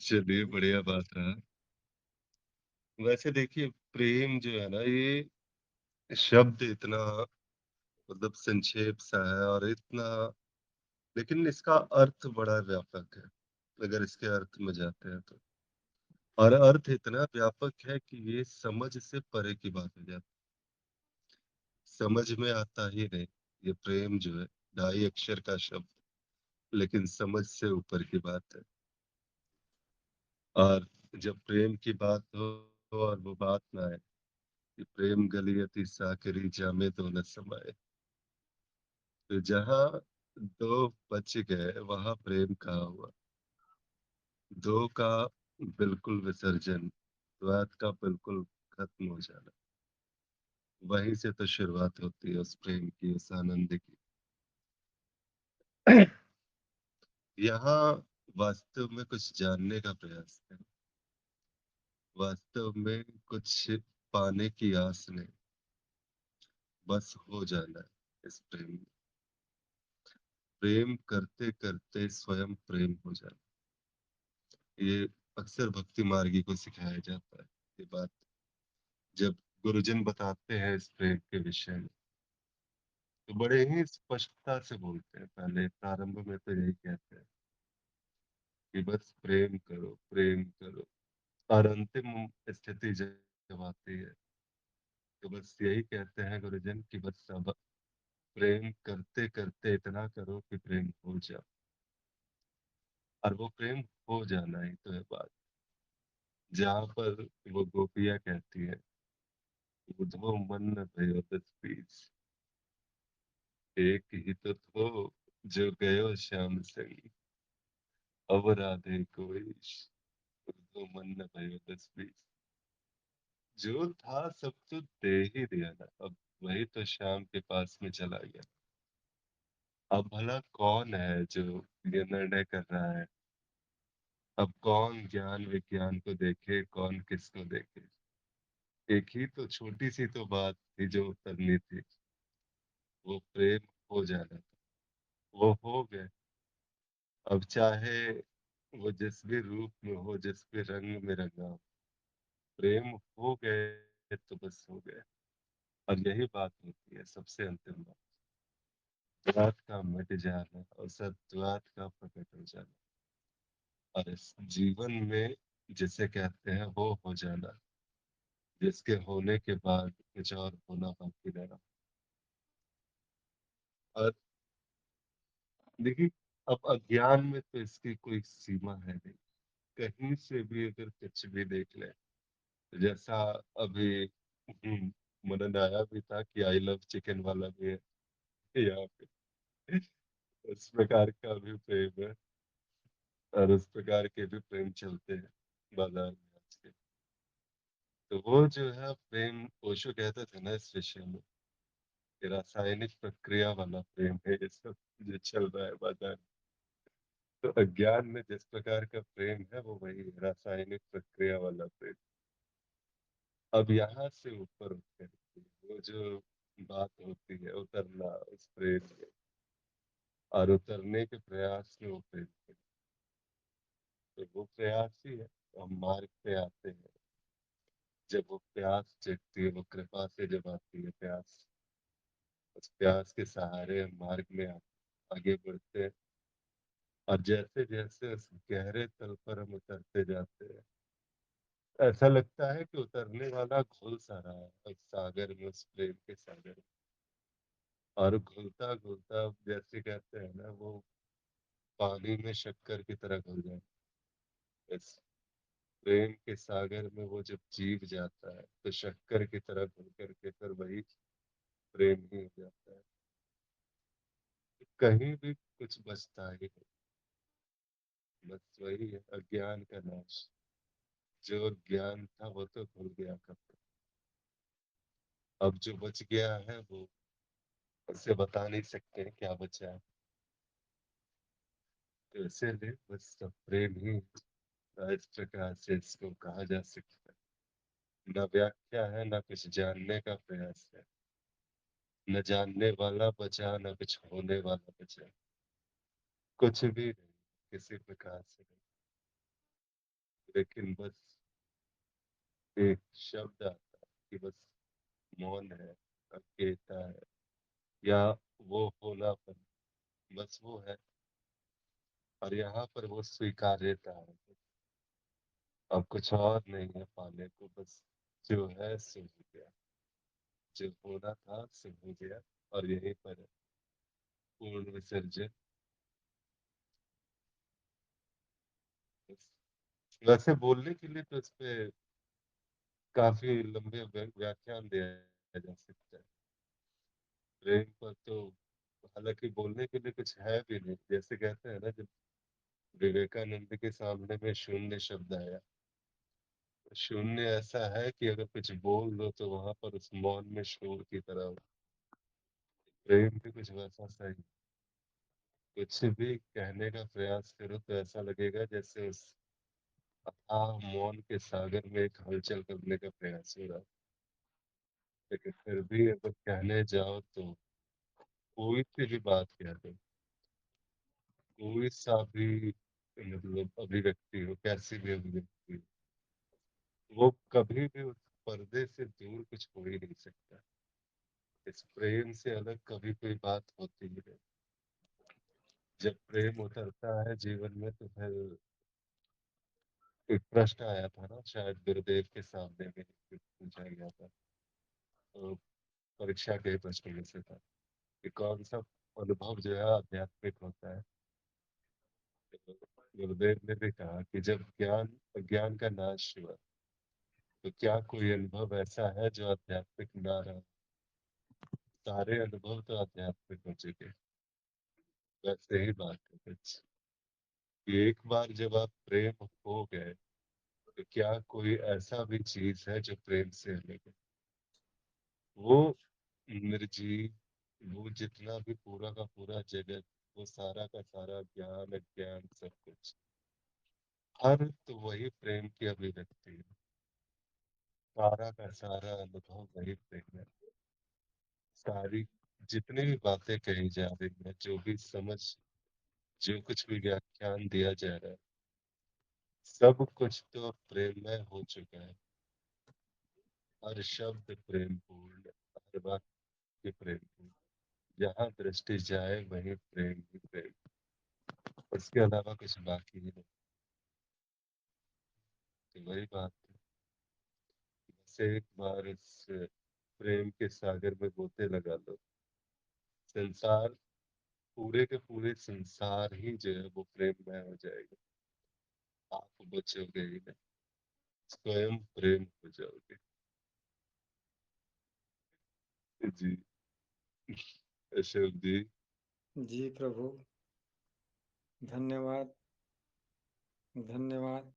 चलिए बढ़िया बात रहा। वैसे देखिए प्रेम जो है ना ये शब्द इतना मतलब संक्षेप सा है और इतना लेकिन इसका अर्थ बड़ा व्यापक है, अगर इसके अर्थ में जाते हैं तो। और अर्थ इतना व्यापक है कि ये समझ से परे की बात हो जाती है। समझ में आता ही नहीं, ये प्रेम जो है ढाई अक्षर का शब्द, लेकिन समझ से ऊपर की बात है। और जब प्रेम की बात हो और वो बात ना आए कि प्रेम गली अति साकरी जामे दो न समाए, तो जहाँ दो बच गए वहां प्रेम कहाँ हुआ। दो का बिल्कुल विसर्जन, द्वैत का बिल्कुल खत्म हो जाना, वहीं से तो शुरुआत होती है उस प्रेम की, उस आनंद की। यहाँ वास्तव में कुछ जानने का प्रयास है, वास्तव में कुछ पाने की आस नहीं, बस हो जाना है इस प्रेम में। प्रेम करते करते स्वयं प्रेम हो जाना, ये अक्सर भक्ति मार्गी को सिखाया जाता है। ये बात जब गुरुजन बताते हैं इस प्रेम के विषय में तो बड़े ही स्पष्टता से बोलते हैं। पहले प्रारंभ में तो यही कहते हैं कि बस प्रेम करो, प्रेम करो। और अंतिम स्थिति जब आती है तो बस यही कहते हैं गुरुजन कि बस अब प्रेम करते करते इतना करो कि प्रेम हो जाए। और वो प्रेम हो जाना ही तो है बात। जहाँ पर वो गोपियाँ कहती है उद्धव मन भयो दस बीस, एक ही तो थो जो गयो श्याम संग, अब राधे कोई उद्धव मन भयो दस बीस। जो था सब तो दे ही दिया ना, अब वही तो श्याम के पास में चला गया। अब भला कौन है जो ये निर्णय कर रहा है। अब कौन ज्ञान विज्ञान को देखे, कौन किसको देखे। एक ही तो छोटी सी तो बात थी जो करनी थी, वो प्रेम हो जाना था, वो हो गए। अब चाहे वो जिस भी रूप में हो, जिस भी रंग में रंगा हो, प्रेम हो गए तो बस हो गए। और यही बात होती है सबसे अंतिम बात, द्वैत का मिट जाना और सद्वैत का प्रकट हो जाना। और इस जीवन में जिसे कहते हैं वो हो जाना, जिसके होने के बाद कुछ और होना बाकी रहा। और देखिए अब अज्ञान में तो इसकी कोई सीमा है नहीं, कहीं से भी अगर कुछ भी देख ले। जैसा अभी मनन आया भी था कि आई लव चिकन वाला भी है यहाँ पे, उस प्रकार का भी प्रेम है। और उस प्रकार के भी प्रेम चलते हैं बाजार में आज के। तो वो जो है प्रेम, ओशो कहते थे ना इस विषय में कि रासायनिक प्रक्रिया वाला प्रेम है ये सब जो चल रहा है बाजार में। तो अज्ञान में जिस प्रकार का प्रेम है वो वही है, रासायनिक प्रक्रिया वाला प्रेम। अब यहाँ से ऊपर उठकर वो जो बात होती है उतरना उस प्रेम में, और उतरने के प्रयास में वो प्रेम है। तो वो प्रयास ही है, तो हम मार्ग पे आते हैं। जब वो प्यास जगती है, वो कृपा से जब आती है प्यास, उस प्यास के सहारे हम मार्ग में आगे बढ़ते हैं। और जैसे जैसे उस गहरे तल पर हम उतरते जाते हैं, ऐसा लगता है कि उतरने वाला घुल सा रहा है उस सागर में, उस प्रेम के सागर में। और घुलता घुलता जैसे कहते हैं ना वो पानी में शक्कर की तरह घुल जाए। इस प्रेम के सागर में वो जब जीव जाता है तो शक्कर की तरह घुल करके फिर वही प्रेम ही हो जाता है। कहीं भी कुछ बचता ही नहीं, बस वही है अज्ञान का नाश। जो ज्ञान था वो तो भूल गया कब तक। अब जो बच गया है वो उसे बता नहीं सकते हैं क्या बचा है। तो इसीलिए बस सब प्रेम ही इस प्रकार से इसको कहा जा सकता है। न व्याख्या है, न कुछ जानने का प्रयास है। न जानने वाला बचा, न कुछ होने वाला बचा, कुछ भी नहीं। किसी प्रकार से नहीं, लेकिन बस एक शब्द आता है कि बस मौन है, अकेता है, या वो होनापन, बस वो है। और यहाँ पर वो स्वीकार्यता है। अब कुछ और नहीं है पाने को, बस जो है सो हो गया, जो होना था सो हो गया, और यहीं पर है पूर्ण विसर्जन। बस। वैसे बोलने के लिए तो इस पे काफी लंबे व्याख्यान दिया जा सकता है प्रेम पर तो। हालांकि बोलने के लिए कुछ है भी नहीं, जैसे कहते हैं ना, जब विवेकानंद के सामने में शून्य शब्द आया, शून्य ऐसा है कि अगर कुछ बोल दो तो वहां पर उस मौन में शोर की तरह हो। प्रेम भी कुछ वैसा सही, कुछ भी कहने का प्रयास करो तो ऐसा लगेगा जैसे उस अथाह मौन के सागर में एक हलचल करने का प्रयास हो रहा है। लेकिन फिर भी अगर कहने जाओ तो कोई सी भी बात कह दो, कोई सा भी मतलब अभिव्यक्ति हो, कैसी भी अभिव्यक्ति हो, वो कभी भी उस पर्दे से दूर कुछ हो ही नहीं सकता। इस प्रेम से अलग कभी कोई बात होती ही नहीं। जब प्रेम उतरता है जीवन में तो फिर एक प्रश्न आया था ना, शायद गुरुदेव के सामने में पूछा गया था, तो परीक्षा के प्रश्न में से था कि कौन सा अनुभव जो है आध्यात्मिक होता है। तो गुरुदेव ने भी कहा कि जब ज्ञान अज्ञान का नाश हुआ तो क्या कोई अनुभव ऐसा है जो आध्यात्मिक ना रहा। सारे अनुभव तो आध्यात्मिक हो चुके। वैसे ही बात है कुछ कि एक बार जब आप प्रेम हो गए तो क्या कोई ऐसा भी चीज है जो प्रेम से अलग है। वो निर्जीव, वो जितना भी पूरा का पूरा जगत, वो सारा का सारा ज्ञान अज्ञान सब कुछ, हर तो वही प्रेम की अभिव्यक्ति है। सारा का सारा अनुभव वही प्रेम है। सारी जितनी भी बातें कही जा रही है, जो भी समझ, जो कुछ भी व्याख्यान दिया जा रहा है, सब कुछ तो प्रेममय हो चुका है। हर शब्द प्रेम पूर्ण, हर वाक्य प्रेम पूर्ण, जहाँ दृष्टि जाए वहीं प्रेम ही प्रेम, उसके अलावा कुछ बाकी ही नहीं। तो वही बात है। बस एक बार इस प्रेम के सागर में गोते लगा लो, संसार, पूरे के पूरे संसार ही जो है वो प्रेममय हो जाएगा। आप बचोगे ही नहीं, स्वयं प्रेम हो जाओगे। जी। अशोक जी। जी प्रभु, धन्यवाद, धन्यवाद।